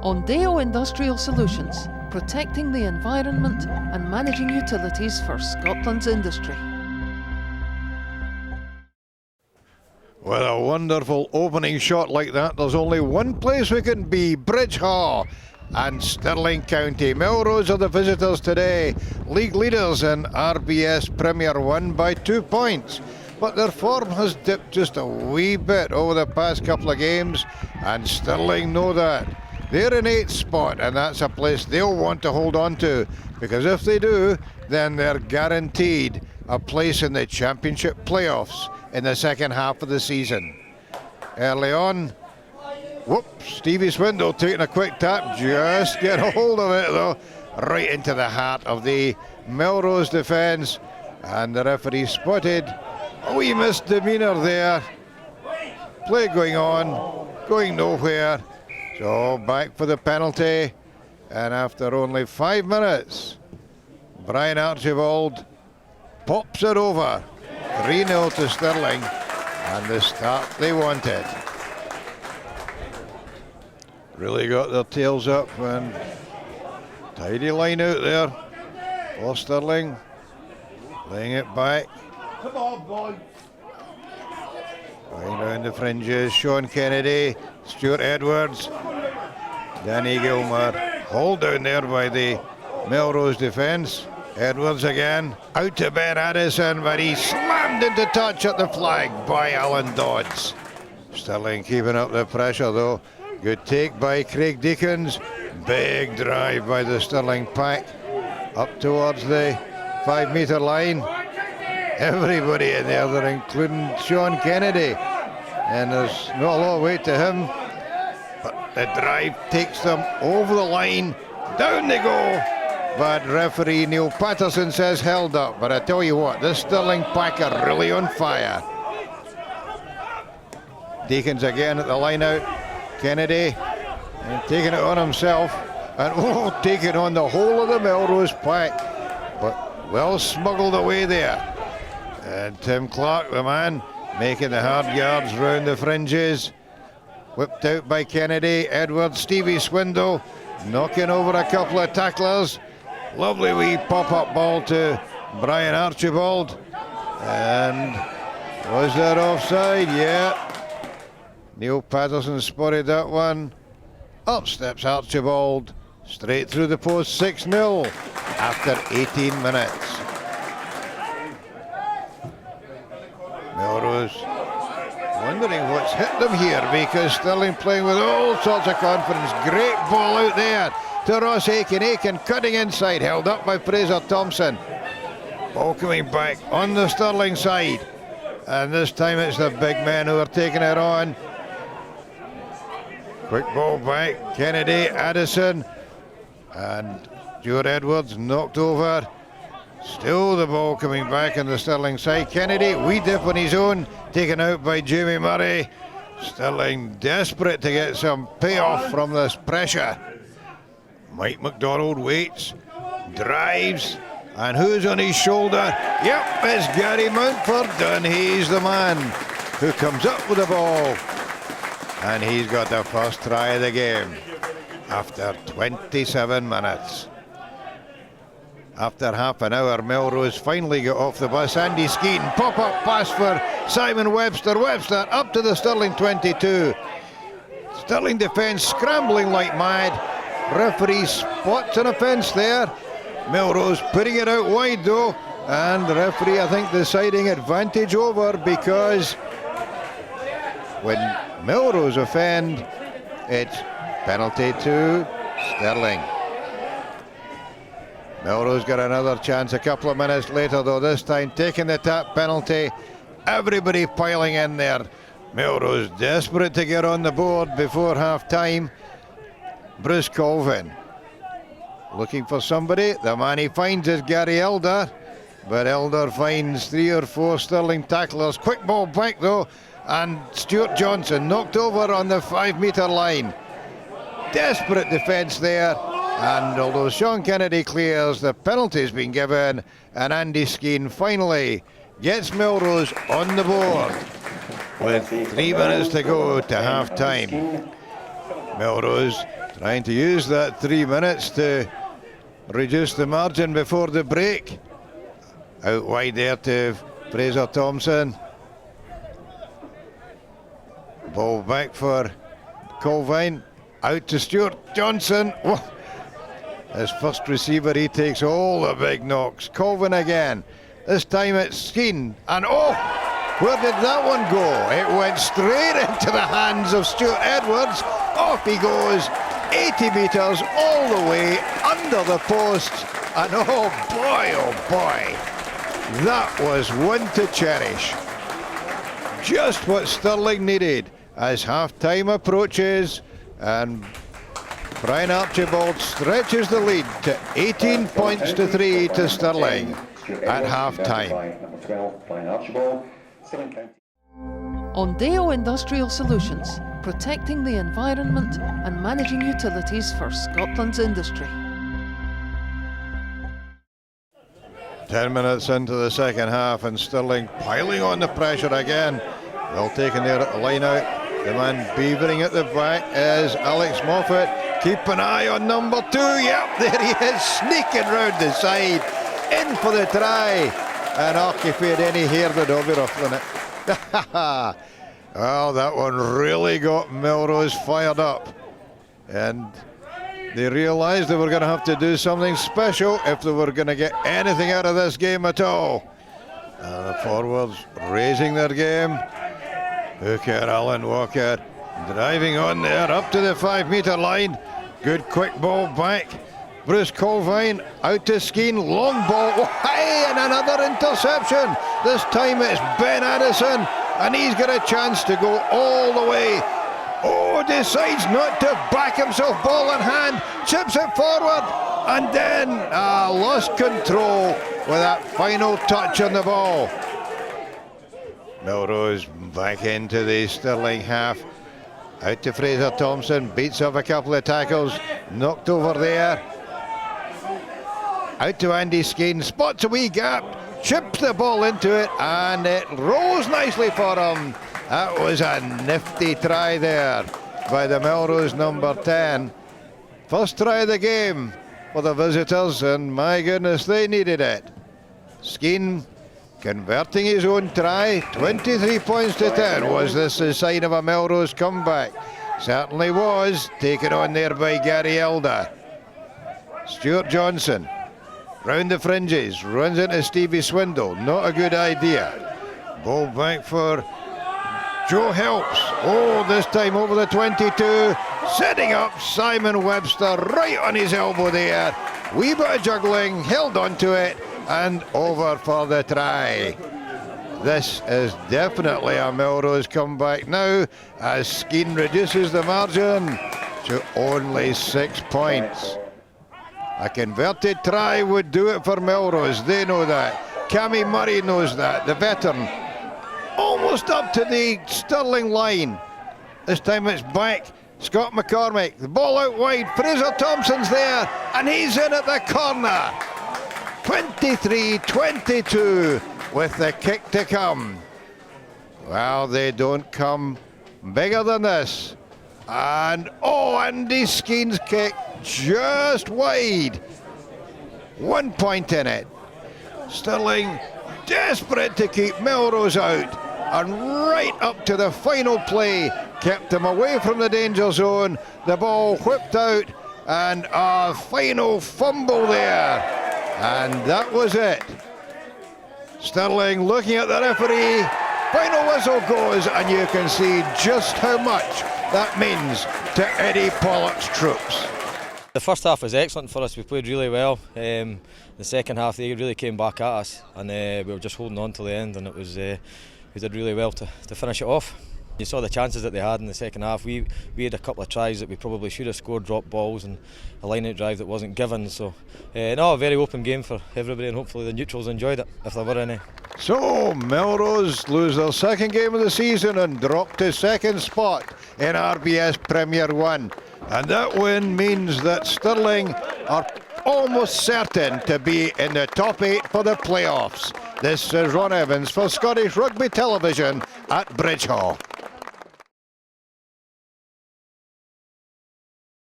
Ondeo Industrial Solutions, protecting the environment and managing utilities for Scotland's industry. With a wonderful opening shot like that, there's only one place we can be, Bridge Hall and Stirling County. Melrose are the visitors today, league leaders in RBS Premier 1 by 2 points. But their form has dipped just a wee bit over the past couple of games, and Stirling know that. They're in 8th spot, and that's a place they'll want to hold on to, because if they do, then they're guaranteed a place in the championship playoffs in the second half of the season. Early on, whoops, Stevie Swindle taking a quick tap, just get a hold of it though, right into the heart of the Melrose defence, and the referee spotted a wee misdemeanour there. Play going on, going nowhere. So back for the penalty, and after only 5 minutes, Brian Archibald pops it over. 3-0 to Stirling, and the start they wanted. Really got their tails up, and tidy line out there for Stirling. Laying it back. Come on, boy. Going round the fringes, Sean Kennedy, Stuart Edwards, Danny Gilmer. Hold down there by the Melrose defence. Edwards again, out to Ben Addison, but he slammed into touch at the flag by Alan Dodds. Stirling keeping up the pressure though. Good take by Craig Deakins. Big drive by the Stirling pack up towards the 5 metre line. Everybody in there, they're including Sean Kennedy, and there's not a lot of weight to him, but the drive takes them over the line. Down they go, but referee Neil Patterson says held up. But I tell you what, this Stirling pack are really on fire. Deakins again at the line out. Kennedy and taking it on himself, and taking on the whole of the Melrose pack, but well smuggled away there. And Tim Clark, the man, making the hard yards round the fringes. Whipped out by Kennedy. Edwards, Stevie Swindle, knocking over a couple of tacklers. Lovely wee pop-up ball to Brian Archibald. And was that offside? Yeah. Neil Patterson spotted that one. Up steps Archibald. Straight through the post, 6-0 after 18 minutes. Melrose wondering what's hit them here, because Stirling playing with all sorts of confidence. Great ball out there to Ross Aiken. Aiken cutting inside, held up by Fraser Thompson. Ball coming back on the Stirling side, and this time it's the big men who are taking it on. Quick ball back, Kennedy, Addison, and Stuart Edwards knocked over. Still the ball coming back on the Stirling side. Kennedy, wee dip on his own, taken out by Jamie Murray. Stirling desperate to get some payoff from this pressure. Mike McDonald waits, drives, and who's on his shoulder? Yep, it's Gary Mountford, and he's the man who comes up with the ball. And he's got the first try of the game after 27 minutes. After half an hour, Melrose finally got off the bus. Andy Skeeton, pop-up pass for Simon Webster. Webster up to the Stirling 22. Stirling defence scrambling like mad. Referee spots an offence there. Melrose putting it out wide though. And the referee, I think, deciding advantage over, because when Melrose offend, it's penalty to Stirling. Melrose got another chance a couple of minutes later though, this time taking the tap penalty. Everybody piling in there. Melrose desperate to get on the board before half time. Bruce Colvin looking for somebody. The man he finds is Gary Elder, but Elder finds 3 or 4 Stirling tacklers. Quick ball back though, and Stuart Johnson knocked over on the 5 metre line. Desperate defence there. And although Sean Kennedy clears, the penalty's been given, and Andy Skeeton finally gets Melrose on the board with 3 minutes to go to half time. Melrose trying to use that 3 minutes to reduce the margin before the break. Out wide there to Fraser Thompson. Ball back for Colvine. Out to Stuart Johnson. Whoa. His first receiver, he takes all the big knocks. Colvin again. This time it's Skeen. And oh, where did that one go? It went straight into the hands of Stuart Edwards. Off he goes, 80 metres all the way under the post. And oh boy, that was one to cherish. Just what Stirling needed as half-time approaches, and Brian Archibald stretches the lead to 18 points to 3 to Stirling at half-time. Ondeo Industrial Solutions, protecting the environment and managing utilities for Scotland's industry. 10 minutes into the second half and Stirling piling on the pressure again. Well taken there at the line out. The man beavering at the back is Alex Moffat. Keep an eye on number 2. Yep, there he is, sneaking round the side. In for the try. And if he had any hair, they'd all be ruffling it. Well, that one really got Melrose fired up. And they realised they were going to have to do something special if they were going to get anything out of this game at all. The forwards raising their game. Hooker, Alan Walker driving on there up to the 5-metre line. Good quick ball back. Bruce Colvine out to Skeen, long ball, oh, hey, and another interception. This time it's Ben Addison, and he's got a chance to go all the way. Oh, decides not to back himself, ball in hand, chips it forward, and then lost control with that final touch on the ball. Melrose back into the Stirling half. Out to Fraser Thompson, beats up a couple of tackles, knocked over there. Out to Andy Skeen, spots a wee gap, chips the ball into it, and it rolls nicely for him. That was a nifty try there by the Melrose number 10. First try of the game for the visitors, and my goodness, they needed it. Skeen converting his own try, 23 points to 10. Was this a sign of a Melrose comeback? Certainly was, taken on there by Gary Elder. Stuart Johnson, round the fringes, runs into Stevie Swindle, not a good idea. Ball back for Joe Helps. Oh, this time over the 22, setting up Simon Webster right on his elbow there. Wee bit of juggling, held on to it, and over for the try. This is definitely a Melrose comeback now, as Skeen reduces the margin to only 6 points. A converted try would do it for Melrose, they know that. Cammy Murray knows that, the veteran. Almost up to the Stirling line. This time it's back, Scott McCormick, the ball out wide, Fraser Thompson's there, and he's in at the corner. 23-22 with the kick to come. Well, they don't come bigger than this. And oh, Andy Skeen's kick just wide. 1 point in it. Stirling desperate to keep Melrose out, and right up to the final play kept them away from the danger zone. The ball whipped out, and a final fumble there, and that was it. Stirling looking at the referee, final whistle goes, and you can see just how much that means to Eddie Pollock's troops. The first half was excellent for us. We played really well. The second half they really came back at us, and we were just holding on till the end, and it was we did really well to finish it off. You saw the chances that they had in the second half. We had a couple of tries that we probably should have scored, drop balls, and a line-out drive that wasn't given. So no, a very open game for everybody, and hopefully the neutrals enjoyed it, if there were any. So Melrose lose their second game of the season and drop to second spot in RBS Premier 1. And that win means that Stirling are almost certain to be in the top 8 for the playoffs. This is Ron Evans for Scottish Rugby Television at Bridge Hall.